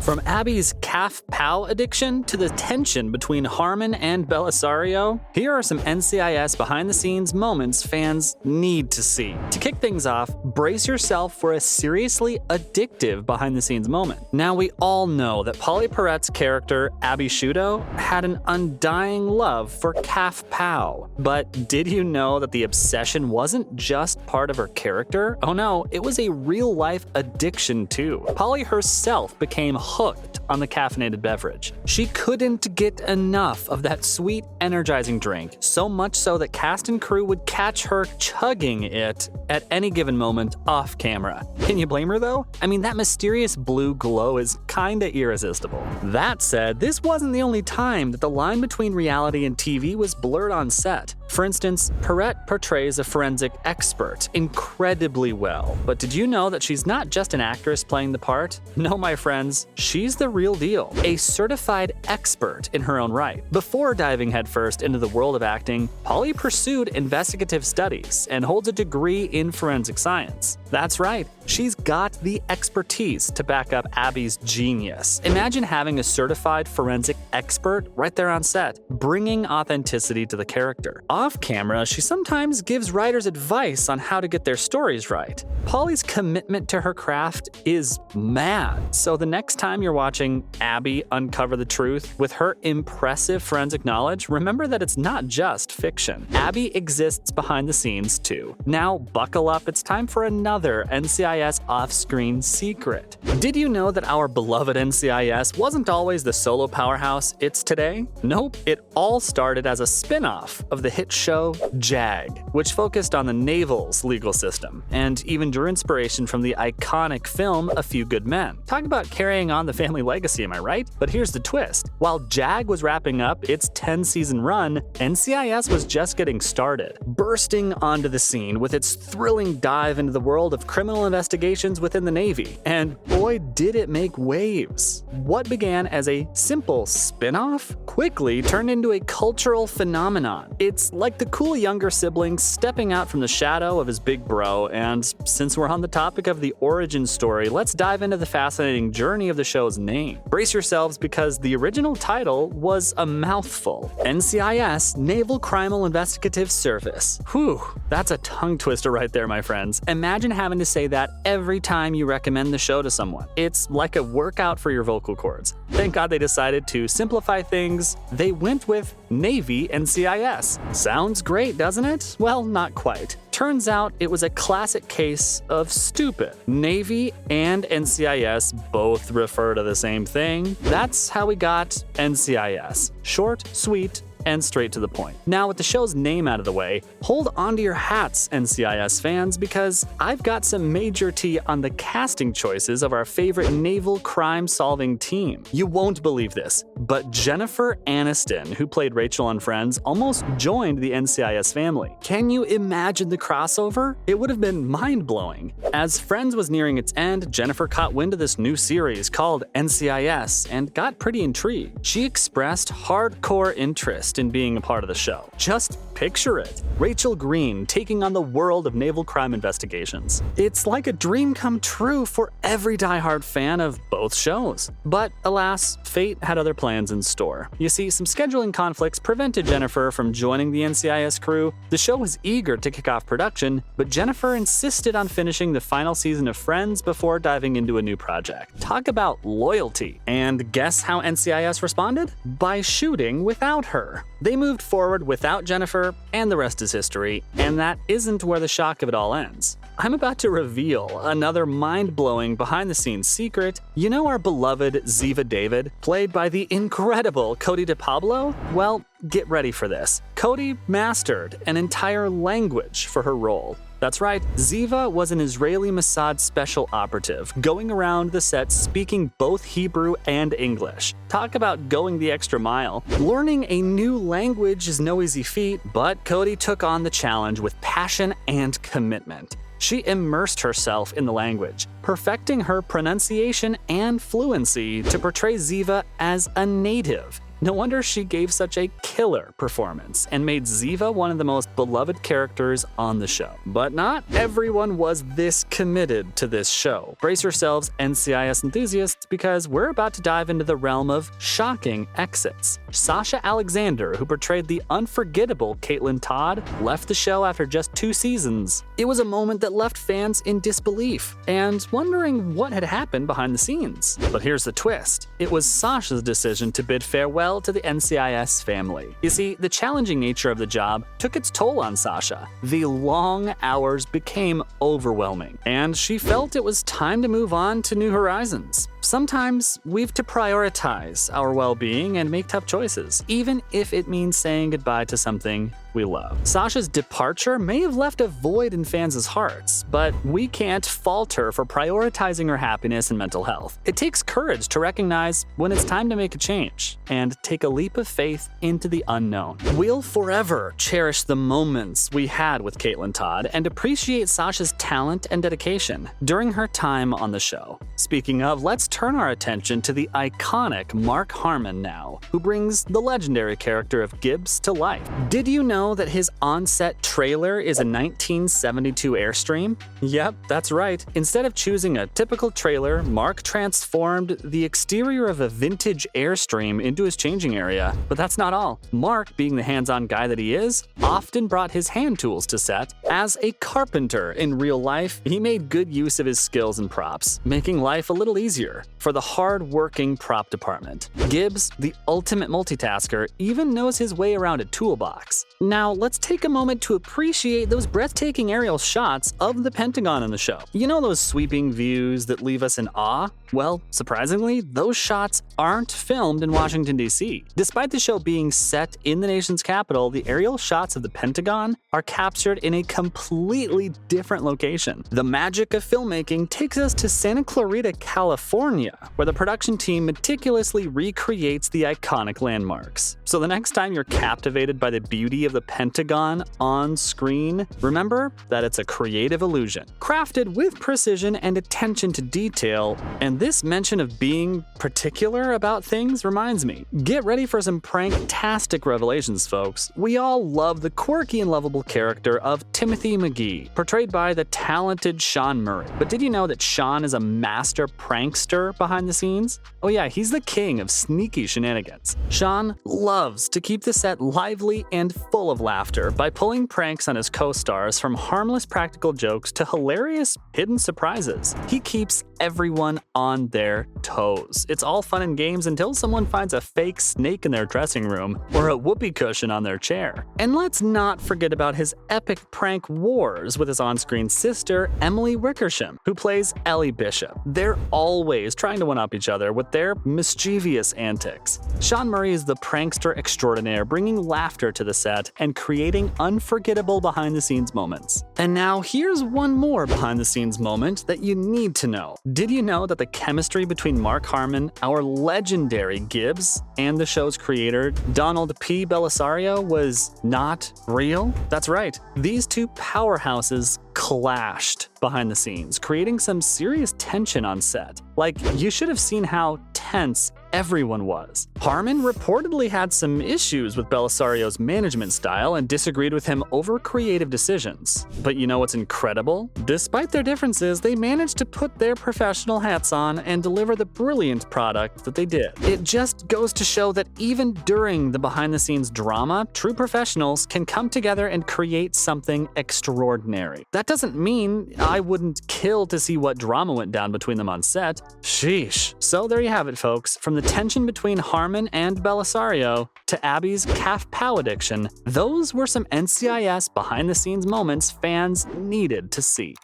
From Abby's calf-pow addiction to the tension between Harmon and Belisario, here are some NCIS behind-the-scenes moments fans need to see. To kick things off, brace yourself for a seriously addictive behind-the-scenes moment. Now, we all know that Polly Perrette's character, Abby Shudo, had an undying love for calf-pow. But did you know that the obsession wasn't just part of her character? Oh no, it was a real-life addiction too. Polly herself became hooked on the caffeinated beverage. She couldn't get enough of that sweet, energizing drink, so much so that cast and crew would catch her chugging it at any given moment off camera. Can you blame her though? I mean, that mysterious blue glow is kinda irresistible. That said, this wasn't the only time that the line between reality and TV was blurred on set. For instance, Perrette portrays a forensic expert incredibly well. But did you know that she's not just an actress playing the part? No, my friends, she's the real deal, a certified expert in her own right. Before diving headfirst into the world of acting, Polly pursued investigative studies and holds a degree in forensic science. That's right, she's got the expertise to back up Abby's genius. Imagine having a certified forensic expert right there on set, bringing authenticity to the character. Off camera, she sometimes gives writers advice on how to get their stories right. Polly's commitment to her craft is mad, so the next time you're watching Abby uncover the truth with her impressive forensic knowledge, remember that it's not just fiction. Abby exists behind the scenes too. Now buckle up, it's time for another NCIS off-screen secret. Did you know that our beloved NCIS wasn't always the solo powerhouse it's today? Nope, it all started as a spin-off of the hit show JAG, which focused on the naval's legal system, and even drew inspiration from the iconic film A Few Good Men. Talk about carrying on the family legacy, am I right? But here's the twist. While JAG was wrapping up its 10-season run, NCIS was just getting started, bursting onto the scene with its thrilling dive into the world of criminal investigations within the Navy. And boy, did it make waves. What began as a simple spin-off quickly turned into a cultural phenomenon. It's like the cool younger sibling stepping out from the shadow of his big bro, and since we're on the topic of the origin story, let's dive into the fascinating journey of the show's name. Brace yourselves because the original title was a mouthful. NCIS, Naval Criminal Investigative Service. Whew, that's a tongue twister right there, my friends. Imagine having to say that every time you recommend the show to someone. It's like a workout for your vocal cords. Thank God they decided to simplify things. They went with Navy NCIS. Sounds great, doesn't it? Well, not quite. Turns out it was a classic case of stupid. Navy and NCIS both refer to the same thing. That's how we got NCIS. Short, sweet, and straight to the point. Now, with the show's name out of the way, hold onto your hats, NCIS fans, because I've got some major tea on the casting choices of our favorite naval crime-solving team. You won't believe this, but Jennifer Aniston, who played Rachel on Friends, almost joined the NCIS family. Can you imagine the crossover? It would have been mind-blowing. As Friends was nearing its end, Jennifer caught wind of this new series called NCIS and got pretty intrigued. She expressed hardcore interest in being a part of the show. Just picture it. Rachel Green taking on the world of naval crime investigations. It's like a dream come true for every diehard fan of both shows. But alas, fate had other plans in store. You see, some scheduling conflicts prevented Jennifer from joining the NCIS crew. The show was eager to kick off production, but Jennifer insisted on finishing the final season of Friends before diving into a new project. Talk about loyalty. And guess how NCIS responded? By shooting without her. They moved forward without Jennifer, and the rest is history, and that isn't where the shock of it all ends. I'm about to reveal another mind-blowing behind-the-scenes secret. You know our beloved Ziva David, played by the incredible Cody DePablo? Well, get ready for this. Cody mastered an entire language for her role. That's right, Ziva was an Israeli Mossad special operative, going around the set speaking both Hebrew and English. Talk about going the extra mile. Learning a new language is no easy feat, but Cody took on the challenge with passion and commitment. She immersed herself in the language, perfecting her pronunciation and fluency to portray Ziva as a native. No wonder she gave such a killer performance and made Ziva one of the most beloved characters on the show. But not everyone was this committed to this show. Brace yourselves, NCIS enthusiasts, because we're about to dive into the realm of shocking exits. Sasha Alexander, who portrayed the unforgettable Caitlin Todd, left the show after just 2 seasons. It was a moment that left fans in disbelief and wondering what had happened behind the scenes. But here's the twist. It was Sasha's decision to bid farewell to the NCIS family. You see, the challenging nature of the job took its toll on Sasha. The long hours became overwhelming, and she felt it was time to move on to new horizons. Sometimes we've to prioritize our well-being and make tough choices, even if it means saying goodbye to something we love. Sasha's departure may have left a void in fans' hearts, but we can't fault her for prioritizing her happiness and mental health. It takes courage to recognize when it's time to make a change and take a leap of faith into the unknown. We'll forever cherish the moments we had with Caitlin Todd and appreciate Sasha's talent and dedication during her time on the show. Speaking of, let's turn our attention to the iconic Mark Harmon now, who brings the legendary character of Gibbs to life. Did you know that his on-set trailer is a 1972 Airstream? Yep, that's right. Instead of choosing a typical trailer, Mark transformed the exterior of a vintage Airstream into his changing area. But that's not all. Mark, being the hands-on guy that he is, often brought his hand tools to set. As a carpenter in real life, he made good use of his skills and props, making life a little easier for the hard-working prop department. Gibbs, the ultimate multitasker, even knows his way around a toolbox. Now, let's take a moment to appreciate those breathtaking aerial shots of the Pentagon in the show. You know those sweeping views that leave us in awe? Well, surprisingly, those shots aren't filmed in Washington, D.C. Despite the show being set in the nation's capital, the aerial shots of the Pentagon are captured in a completely different location. The magic of filmmaking takes us to Santa Clarita, California, where the production team meticulously recreates the iconic landmarks. So the next time you're captivated by the beauty of the Pentagon on screen, remember that it's a creative illusion, crafted with precision and attention to detail. And this mention of being particular about things reminds me, get ready for some pranktastic revelations, folks. We all love the quirky and lovable character of Timothy McGee, portrayed by the talented Sean Murray. But did you know that Sean is a master prankster behind the scenes? Oh yeah, he's the king of sneaky shenanigans. Sean loves to keep the set lively and full of laughter by pulling pranks on his co-stars, from harmless practical jokes to hilarious hidden surprises. He keeps everyone on their toes. It's all fun and games until someone finds a fake snake in their dressing room or a whoopee cushion on their chair. And let's not forget about his epic prank wars with his on-screen sister, Emily Wickersham, who plays Ellie Bishop. They're always trying to one-up each other with their mischievous antics. Sean Murray is the prankster extraordinaire, bringing laughter to the set and creating unforgettable behind-the-scenes moments. And now here's one more behind-the-scenes moment that you need to know. Did you know that the chemistry between Mark Harmon, our legendary Gibbs, and the show's creator, Donald P. Belisario, was not real? That's right. These two powerhouses clashed behind the scenes, creating some serious tension on set. Like, you should have seen how tense everyone was. Harmon reportedly had some issues with Belisario's management style and disagreed with him over creative decisions. But you know what's incredible? Despite their differences, they managed to put their professional hats on and deliver the brilliant product that they did. It just goes to show that even during the behind-the-scenes drama, true professionals can come together and create something extraordinary. That doesn't mean I wouldn't kill to see what drama went down between them on set. Sheesh. So there you have it, folks. From the tension between Harmon and Belisario to Abby's calf-pow addiction, those were some NCIS behind-the-scenes moments fans needed to see.